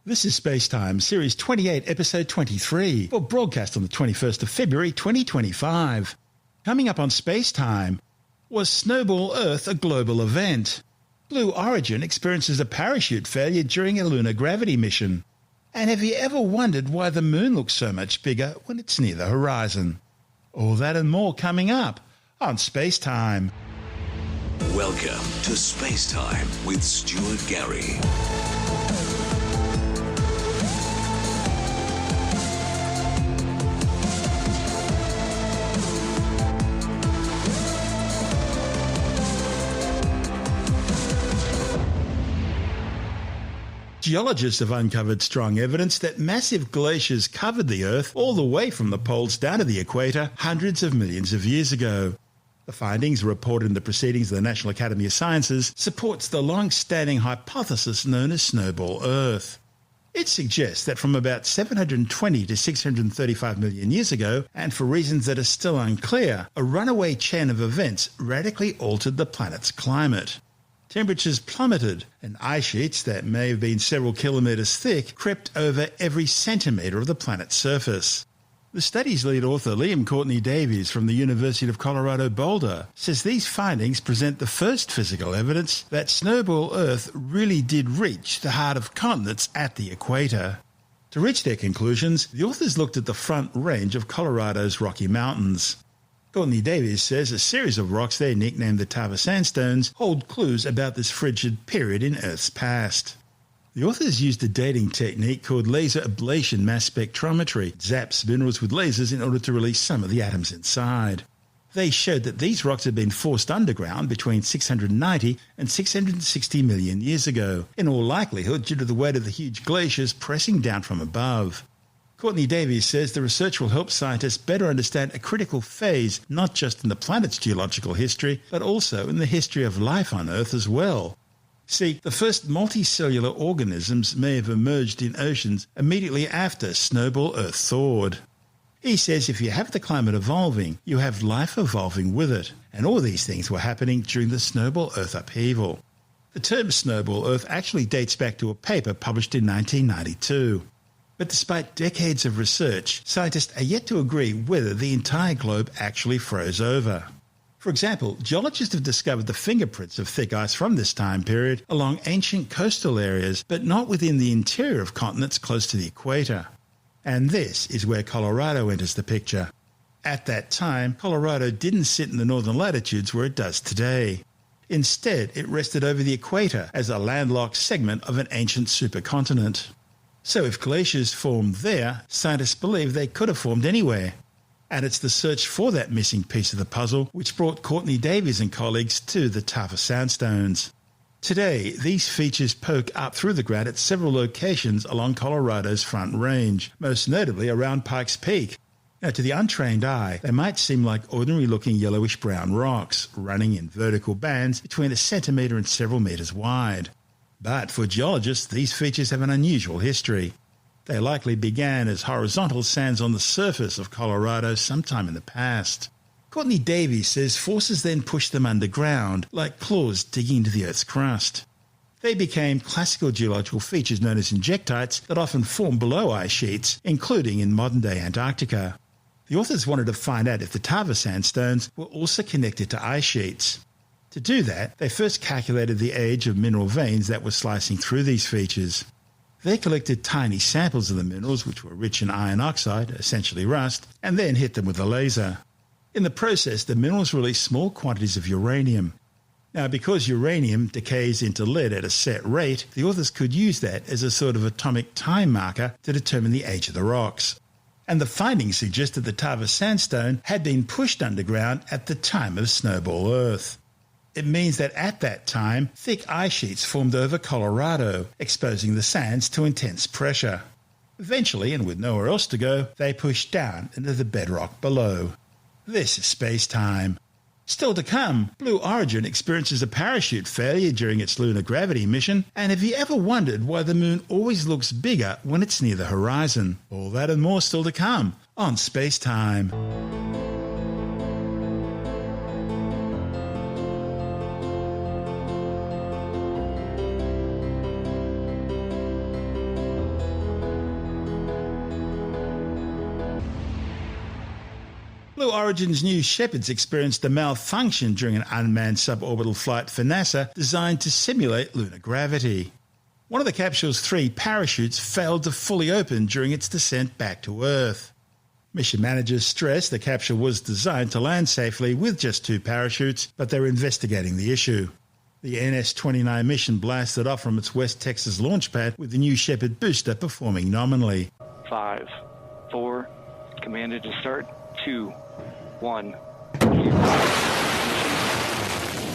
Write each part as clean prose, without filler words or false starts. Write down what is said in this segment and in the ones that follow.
This is SpaceTime, Series 28, Episode 23, for broadcast on the 21st of February 2025. Coming up on SpaceTime, was Snowball Earth a global event? Blue Origin experiences a parachute failure during a lunar gravity mission. And have you ever wondered why the moon looks so much bigger when it's near the horizon? All that and more coming up on SpaceTime. Welcome to SpaceTime with Stuart Gary. Geologists have uncovered strong evidence that massive glaciers covered the Earth all the way from the poles down to the equator hundreds of millions of years ago. The findings, reported in the Proceedings of the National Academy of Sciences, supports the long-standing hypothesis known as Snowball Earth. It suggests that from about 720 to 635 million years ago, and for reasons that are still unclear, a runaway chain of events radically altered the planet's climate. Temperatures plummeted, and ice sheets that may have been several kilometres thick crept over every centimetre of the planet's surface. The study's lead author, Liam Courtney Davies from the University of Colorado Boulder, says these findings present the first physical evidence that Snowball Earth really did reach the heart of continents at the equator. To reach their conclusions, the authors looked at the front range of Colorado's Rocky Mountains. Courtney Davies says a series of rocks they nicknamed the Tava Sandstones hold clues about this frigid period in Earth's past. The authors used a dating technique called laser ablation mass spectrometry. It zaps minerals with lasers in order to release some of the atoms inside. They showed that these rocks had been forced underground between 690 and 660 million years ago, in all likelihood due to the weight of the huge glaciers pressing down from above. Courtney Davies says the research will help scientists better understand a critical phase not just in the planet's geological history, but also in the history of life on Earth as well. See, the first multicellular organisms may have emerged in oceans immediately after Snowball Earth thawed. He says if you have the climate evolving, you have life evolving with it, and all these things were happening during the Snowball Earth upheaval. The term Snowball Earth actually dates back to a paper published in 1992. But despite decades of research, scientists are yet to agree whether the entire globe actually froze over. For example, geologists have discovered the fingerprints of thick ice from this time period along ancient coastal areas, but not within the interior of continents close to the equator. And this is where Colorado enters the picture. At that time, Colorado didn't sit in the northern latitudes where it does today. Instead, it rested over the equator as a landlocked segment of an ancient supercontinent. So if glaciers formed there, scientists believe they could have formed anywhere. And it's the search for that missing piece of the puzzle which brought Courtney Davies and colleagues to the Tava Sandstones. Today, these features poke up through the ground at several locations along Colorado's Front Range, most notably around Pikes Peak. Now, to the untrained eye, they might seem like ordinary-looking yellowish-brown rocks, running in vertical bands between a centimetre and several metres wide. But for geologists, these features have an unusual history. They likely began as horizontal sands on the surface of Colorado sometime in the past. Courtney Davies says forces then pushed them underground, like claws digging into the Earth's crust. They became classical geological features known as injectites that often form below ice sheets, including in modern-day Antarctica. The authors wanted to find out if the Tava Sandstones were also connected to ice sheets. To do that, they first calculated the age of mineral veins that were slicing through these features. They collected tiny samples of the minerals, which were rich in iron oxide, essentially rust, and then hit them with a laser. In the process, the minerals released small quantities of uranium. Now, because uranium decays into lead at a set rate, the authors could use that as a sort of atomic time marker to determine the age of the rocks. And the findings suggest that the Tava Sandstone had been pushed underground at the time of Snowball Earth. It means that at that time, thick ice sheets formed over Colorado, exposing the sands to intense pressure. Eventually, and with nowhere else to go, they pushed down into the bedrock below. This is SpaceTime. Still to come, Blue Origin experiences a parachute failure during its lunar gravity mission, and have you ever wondered why the moon always looks bigger when it's near the horizon? All that and more still to come on SpaceTime. Blue Origin's new Shepards experienced a malfunction during an unmanned suborbital flight for NASA designed to simulate lunar gravity. One of the capsule's 3 parachutes failed to fully open during its descent back to Earth. Mission managers stress the capsule was designed to land safely with just 2 parachutes, but they're investigating the issue. The NS-29 mission blasted off from its West Texas launch pad with the new Shepard booster performing nominally. 5, 4, commanded to start, 2, 1,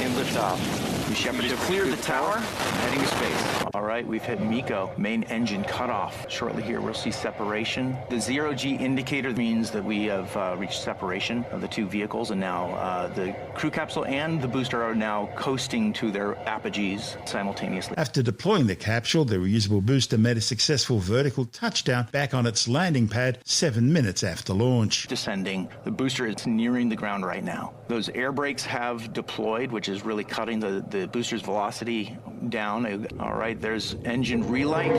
and liftoff. Shepard has cleared the tower, heading to space. All right, we've hit MECO, main engine cutoff. Shortly here, we'll see separation. The 0G indicator means that we have reached separation of the 2 vehicles, and now the crew capsule and the booster are now coasting to their apogees simultaneously. After deploying the capsule, the reusable booster made a successful vertical touchdown back on its landing pad 7 minutes after launch. Descending, the booster is nearing the ground right now. Those air brakes have deployed, which is really cutting the booster's velocity down. All right, there's engine relight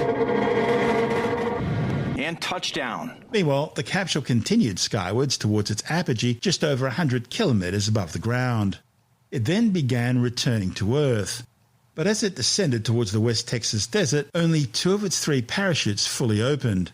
and touchdown. Meanwhile, the capsule continued skywards towards its apogee just over 100 kilometers above the ground. It then began returning to Earth. But as it descended towards the West Texas desert, only 2 of its 3 parachutes fully opened.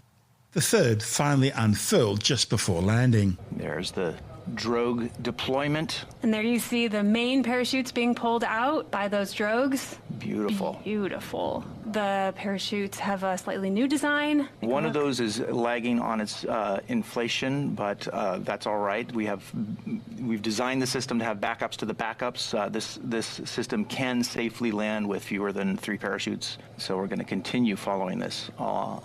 The 3rd finally unfurled just before landing. There's the drogue deployment. And there you see the main parachutes being pulled out by those drogues. Beautiful. Beautiful. The parachutes have a slightly new design. One of those is lagging on its inflation, but that's all right. We've designed the system to have backups to the backups. This system can safely land with fewer than 3 parachutes. So we're going to continue following this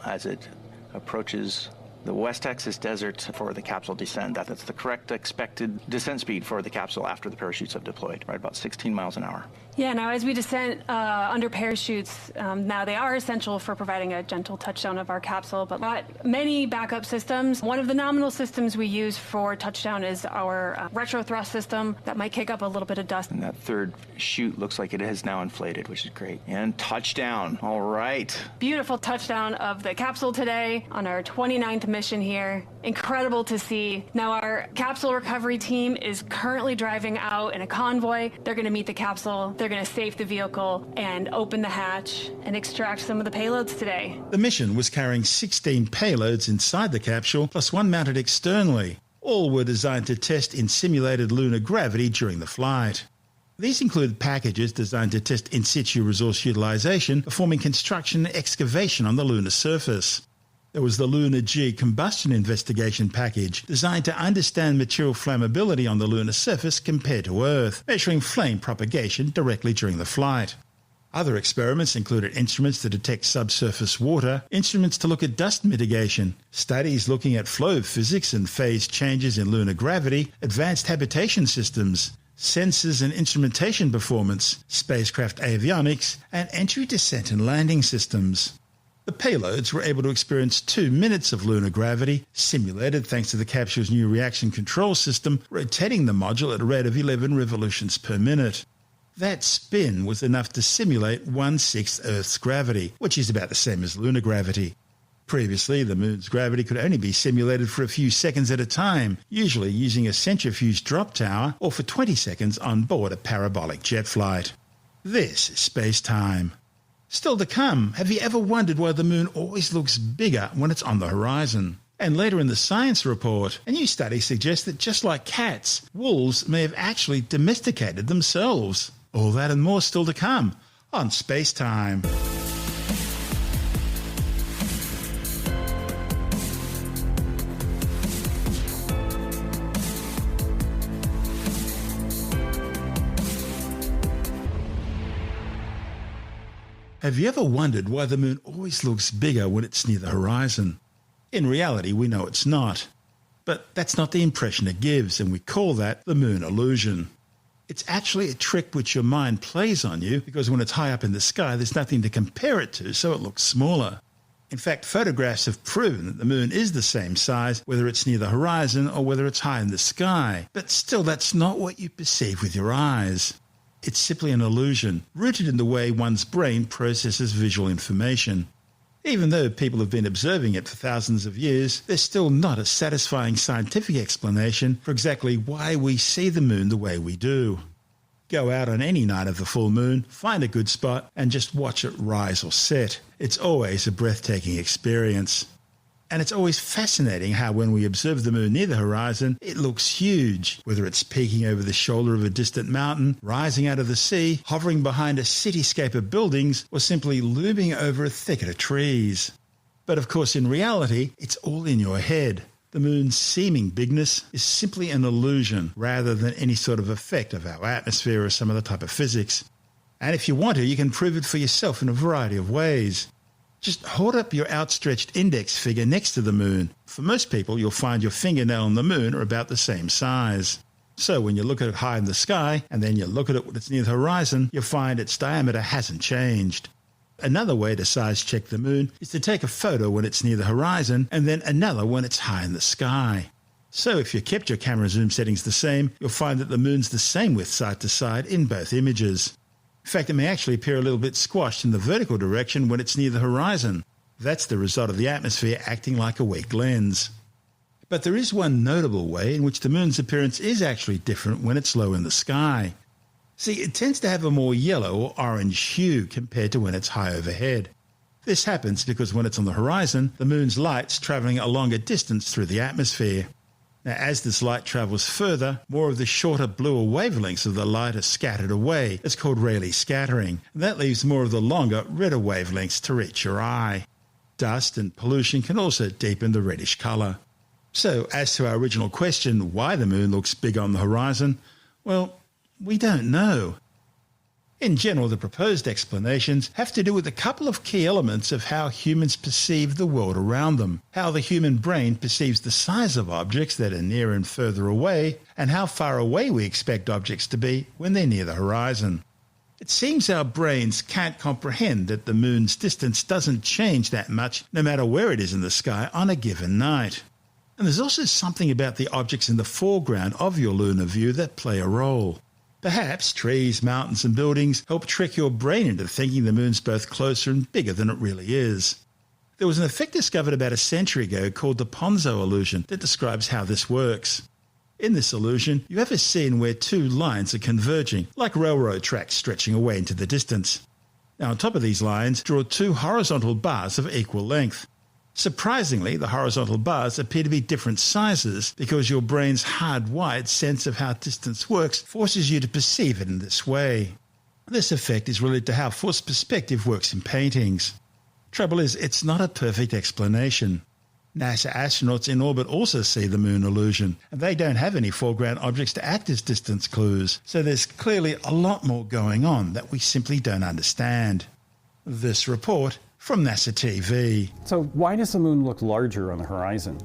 as it approaches the West Texas desert for the capsule descent. That's the correct expected descent speed for the capsule after the parachutes have deployed, right about 16 miles an hour. Yeah, now as we descend under parachutes, now they are essential for providing a gentle touchdown of our capsule, but not many backup systems. One of the nominal systems we use for touchdown is our retro thrust system that might kick up a little bit of dust. And that 3rd chute looks like it has now inflated, which is great. And touchdown. All right. Beautiful touchdown of the capsule today on our 29th mission here. Incredible to see. Now our capsule recovery team is currently driving out in a convoy. They're going to meet the capsule. They're going to safe the vehicle and open the hatch and extract some of the payloads today. The mission was carrying 16 payloads inside the capsule, plus 1 mounted externally. All were designed to test in simulated lunar gravity during the flight. These include packages designed to test in situ resource utilization, performing construction and excavation on the lunar surface. There was the Lunar G combustion investigation package, designed to understand material flammability on the lunar surface compared to Earth, measuring flame propagation directly during the flight. Other experiments included instruments to detect subsurface water, instruments to look at dust mitigation, studies looking at flow physics and phase changes in lunar gravity, advanced habitation systems, sensors and instrumentation performance, spacecraft avionics, and entry, descent and landing systems. The payloads were able to experience 2 minutes of lunar gravity, simulated thanks to the capsule's new reaction control system, rotating the module at a rate of 11 revolutions per minute. That spin was enough to simulate 1/6 Earth's gravity, which is about the same as lunar gravity. Previously, the Moon's gravity could only be simulated for a few seconds at a time, usually using a centrifuge drop tower or for 20 seconds on board a parabolic jet flight. This is SpaceTime. Still to come, have you ever wondered why the Moon always looks bigger when it's on the horizon? And later in the science report, a new study suggests that just like cats, wolves may have actually domesticated themselves. All that and more still to come on SpaceTime. Have you ever wondered why the Moon always looks bigger when it's near the horizon? In reality, we know it's not. But that's not the impression it gives, and we call that the Moon illusion. It's actually a trick which your mind plays on you, because when it's high up in the sky, there's nothing to compare it to, so it looks smaller. In fact, photographs have proven that the Moon is the same size, whether it's near the horizon or whether it's high in the sky. But still, that's not what you perceive with your eyes. It's simply an illusion, rooted in the way one's brain processes visual information. Even though people have been observing it for thousands of years, there's still not a satisfying scientific explanation for exactly why we see the moon the way we do. Go out on any night of the full moon, find a good spot, and just watch it rise or set. It's always a breathtaking experience. And it's always fascinating how when we observe the moon near the horizon, it looks huge, whether it's peeking over the shoulder of a distant mountain, rising out of the sea, hovering behind a cityscape of buildings, or simply looming over a thicket of trees. But of course, in reality, it's all in your head. The moon's seeming bigness is simply an illusion rather than any sort of effect of our atmosphere or some other type of physics. And if you want to, you can prove it for yourself in a variety of ways. Just hold up your outstretched index finger next to the moon. For most people, you'll find your fingernail and the moon are about the same size. So when you look at it high in the sky, and then you look at it when it's near the horizon, you'll find its diameter hasn't changed. Another way to size check the moon is to take a photo when it's near the horizon, and then another when it's high in the sky. So if you kept your camera zoom settings the same, you'll find that the moon's the same width side to side in both images. In fact, it may actually appear a little bit squashed in the vertical direction when it's near the horizon. That's the result of the atmosphere acting like a weak lens. But there is one notable way in which the moon's appearance is actually different when it's low in the sky. See, it tends to have a more yellow or orange hue compared to when it's high overhead. This happens because when it's on the horizon, the moon's light's travelling a longer distance through the atmosphere. Now, as this light travels further, more of the shorter, bluer wavelengths of the light are scattered away. It's called Rayleigh scattering, and that leaves more of the longer, redder wavelengths to reach your eye. Dust and pollution can also deepen the reddish colour. So, as to our original question, why the moon looks big on the horizon, well, we don't know. In general, the proposed explanations have to do with a couple of key elements of how humans perceive the world around them, how the human brain perceives the size of objects that are near and further away, and how far away we expect objects to be when they're near the horizon. It seems our brains can't comprehend that the moon's distance doesn't change that much no matter where it is in the sky on a given night. And there's also something about the objects in the foreground of your lunar view that play a role. Perhaps trees, mountains and buildings help trick your brain into thinking the moon's both closer and bigger than it really is. There was an effect discovered about a century ago called the Ponzo illusion that describes how this works. In this illusion, you have a scene where two lines are converging, like railroad tracks stretching away into the distance. Now on top of these lines, draw two horizontal bars of equal length. Surprisingly, the horizontal bars appear to be different sizes because your brain's hardwired sense of how distance works forces you to perceive it in this way. This effect is related to how forced perspective works in paintings. Trouble is, it's not a perfect explanation. NASA astronauts in orbit also see the moon illusion, and they don't have any foreground objects to act as distance clues, so there's clearly a lot more going on that we simply don't understand. This report from NASA TV. So why does the moon look larger on the horizon?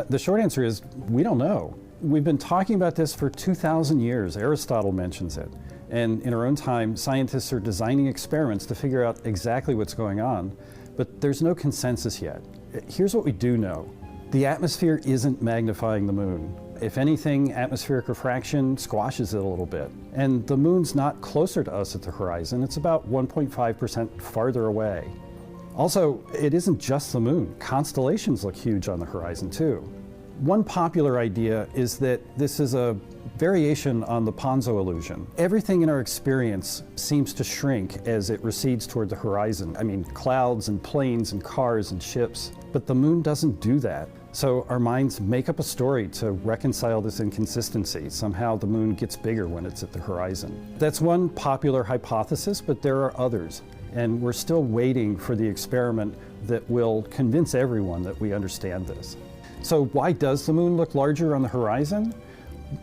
The short answer is we don't know. We've been talking about this for 2,000 years. Aristotle mentions it. And in our own time, scientists are designing experiments to figure out exactly what's going on, but there's no consensus yet. Here's what we do know. The atmosphere isn't magnifying the moon. If anything, atmospheric refraction squashes it a little bit. And the moon's not closer to us at the horizon. It's about 1.5% farther away. Also, it isn't just the moon. Constellations look huge on the horizon too. One popular idea is that this is a variation on the Ponzo illusion. Everything in our experience seems to shrink as it recedes toward the horizon. I mean, clouds and planes and cars and ships. But the moon doesn't do that. So our minds make up a story to reconcile this inconsistency. Somehow the moon gets bigger when it's at the horizon. That's one popular hypothesis, but there are others. And we're still waiting for the experiment that will convince everyone that we understand this. So why does the moon look larger on the horizon?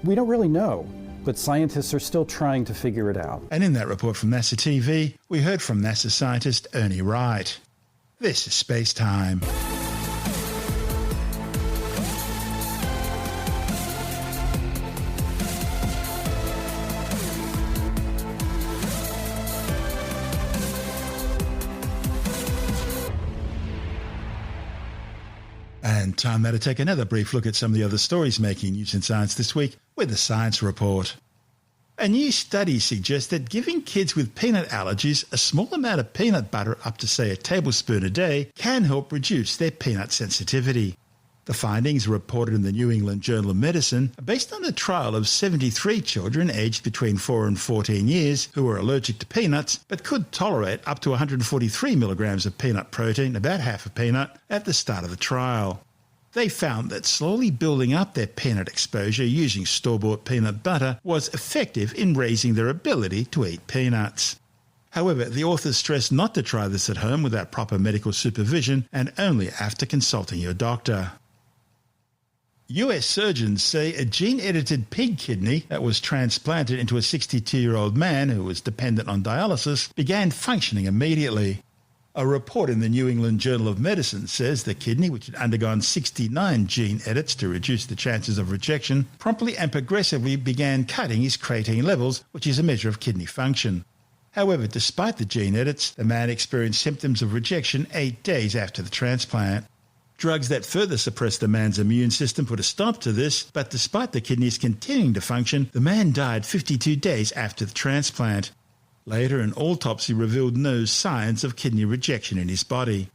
We don't really know, but scientists are still trying to figure it out. And in that report from NASA TV, we heard from NASA scientist Ernie Wright. This is SpaceTime. And time now to take another brief look at some of the other stories making news in science this week with the Science Report. A new study suggests that giving kids with peanut allergies a small amount of peanut butter, up to say a tablespoon a day, can help reduce their peanut sensitivity. The findings, reported in the New England Journal of Medicine, are based on a trial of 73 children aged between 4 and 14 years who were allergic to peanuts but could tolerate up to 143 milligrams of peanut protein, about half a peanut, at the start of the trial. They found that slowly building up their peanut exposure using store-bought peanut butter was effective in raising their ability to eat peanuts. However, the authors stressed not to try this at home without proper medical supervision and only after consulting your doctor. US surgeons say a gene-edited pig kidney that was transplanted into a 62-year-old man who was dependent on dialysis began functioning immediately. A report in the New England Journal of Medicine says the kidney, which had undergone 69 gene edits to reduce the chances of rejection, promptly and progressively began cutting his creatine levels, which is a measure of kidney function. However, despite the gene edits, the man experienced symptoms of rejection 8 days after the transplant. Drugs that further suppressed the man's immune system put a stop to this, but despite the kidneys continuing to function, the man died 52 days after the transplant. Later, an autopsy revealed no signs of kidney rejection in his body.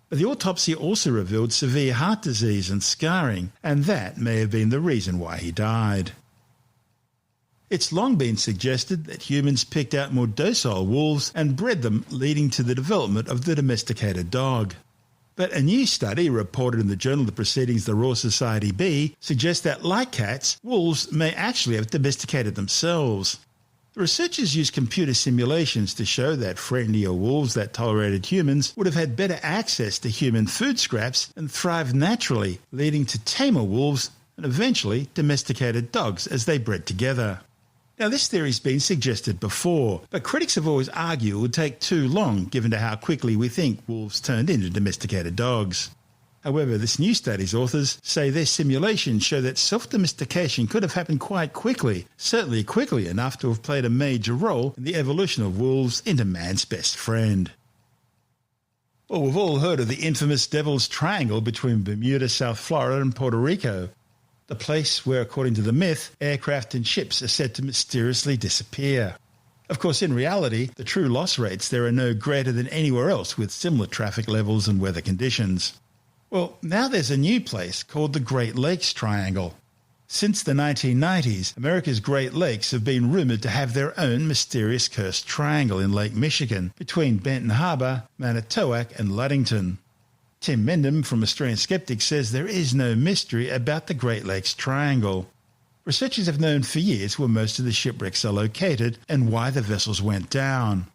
But the autopsy also revealed severe heart disease and scarring, and that may have been the reason why he died. It's long been suggested that humans picked out more docile wolves and bred them, leading to the development of the domesticated dog. But a new study reported in the Journal of Proceedings of the Royal Society B suggests that, like cats, wolves may actually have domesticated themselves. The researchers used computer simulations to show that friendlier wolves that tolerated humans would have had better access to human food scraps and thrived naturally, leading to tamer wolves and eventually domesticated dogs as they bred together. Now, this theory's been suggested before, but critics have always argued it would take too long given to how quickly we think wolves turned into domesticated dogs. However, this new study's authors say their simulations show that self-domestication could have happened quite quickly, certainly quickly enough to have played a major role in the evolution of wolves into man's best friend. Well, we've all heard of the infamous Devil's Triangle between Bermuda, South Florida and Puerto Rico. The place where, according to the myth, aircraft and ships are said to mysteriously disappear. Of course, in reality, the true loss rates there are no greater than anywhere else with similar traffic levels and weather conditions. Well, now there's a new place called the Great Lakes Triangle. Since the 1990s, America's Great Lakes have been rumoured to have their own mysterious cursed triangle in Lake Michigan between Benton Harbor, Manitowoc and Ludington. Tim Mendham from Australian Skeptics says there is no mystery about the Great Lakes Triangle. Researchers have known for years where most of the shipwrecks are located and why the vessels went down,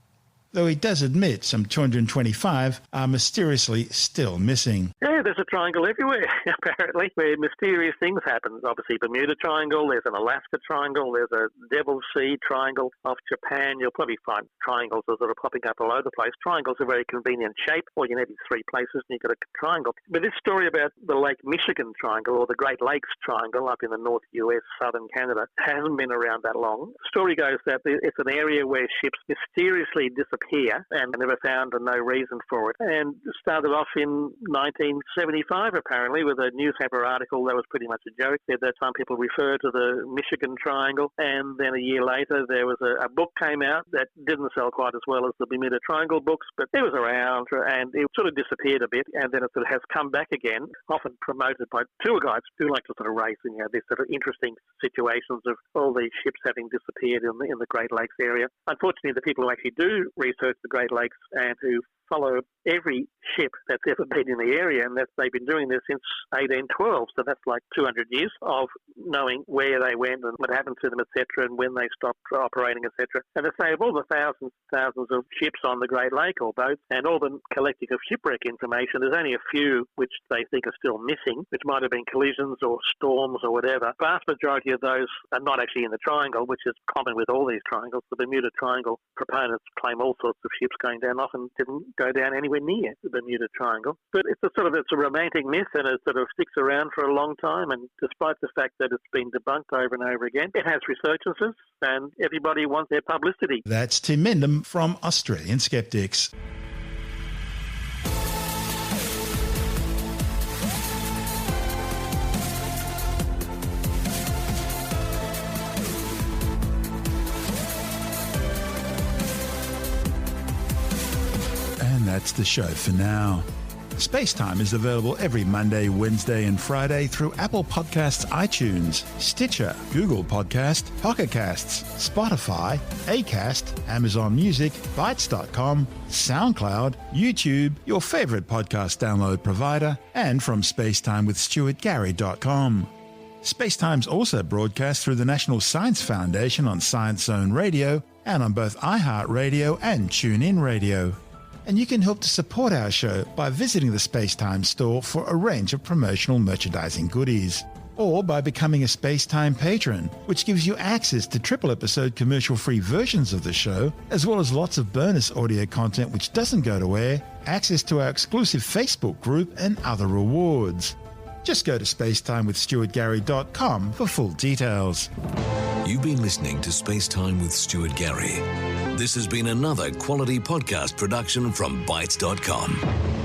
though he does admit some 225 are mysteriously still missing. Yeah, there's a triangle everywhere, apparently, where mysterious things happen. Obviously, Bermuda Triangle, there's an Alaska Triangle, there's a Devil's Sea Triangle off Japan. You'll probably find triangles that are popping up all over the place. Triangles are a very convenient shape. All you need is 3 places and you've got a triangle. But this story about the Lake Michigan Triangle, or the Great Lakes Triangle up in the North US, southern Canada, hasn't been around that long. The story goes that it's an area where ships mysteriously disappear and never found no reason for it. And it started off in 1975, apparently, with a newspaper article that was pretty much a joke. At that time, people referred to the Michigan Triangle, and then a year later, there was a book came out that didn't sell quite as well as the Bermuda Triangle books, but it was around, and it sort of disappeared a bit, and then it sort of has come back again, often promoted by tour guides who like to sort of race in these sort of interesting situations of all these ships having disappeared in the Great Lakes area. Unfortunately, the people who actually do research the Great Lakes and who follow every ship that's ever been in the area, and they've been doing this since 1812, so that's like 200 years of knowing where they went and what happened to them, etc., and when they stopped operating, etc. And they say of all the thousands of ships on the Great Lake or boats and all the collecting of shipwreck information, there's only a few which they think are still missing, which might have been collisions or storms or whatever. The vast majority of those are not actually in the triangle, which is common with all these triangles. The Bermuda Triangle proponents claim all sorts of ships going down, often didn't go down anywhere near the Bermuda Triangle. But it's a romantic myth, and it sort of sticks around for a long time, and despite the fact that it's been debunked over and over again, it has resurgences and everybody wants their publicity. That's Tim Mendham from Australian Skeptics. that's the show for now. SpaceTime is available every Monday, Wednesday and Friday through Apple Podcasts, iTunes, Stitcher, Google Podcast, Pocket Casts, Spotify, Acast, Amazon Music, Bytes.com, SoundCloud, YouTube, your favourite podcast download provider, and from spacetimewithstuartgary.com. SpaceTime's also broadcast through the National Science Foundation on Science Zone Radio and on both iHeartRadio and TuneIn Radio. And you can help to support our show by visiting the SpaceTime store for a range of promotional merchandising goodies, or by becoming a SpaceTime patron, which gives you access to triple-episode commercial-free versions of the show, as well as lots of bonus audio content which doesn't go to air, access to our exclusive Facebook group, and other rewards. Just go to spacetimewithstuartgary.com for full details. You've been listening to SpaceTime with Stuart Gary. This has been another quality podcast production from Bytes.com.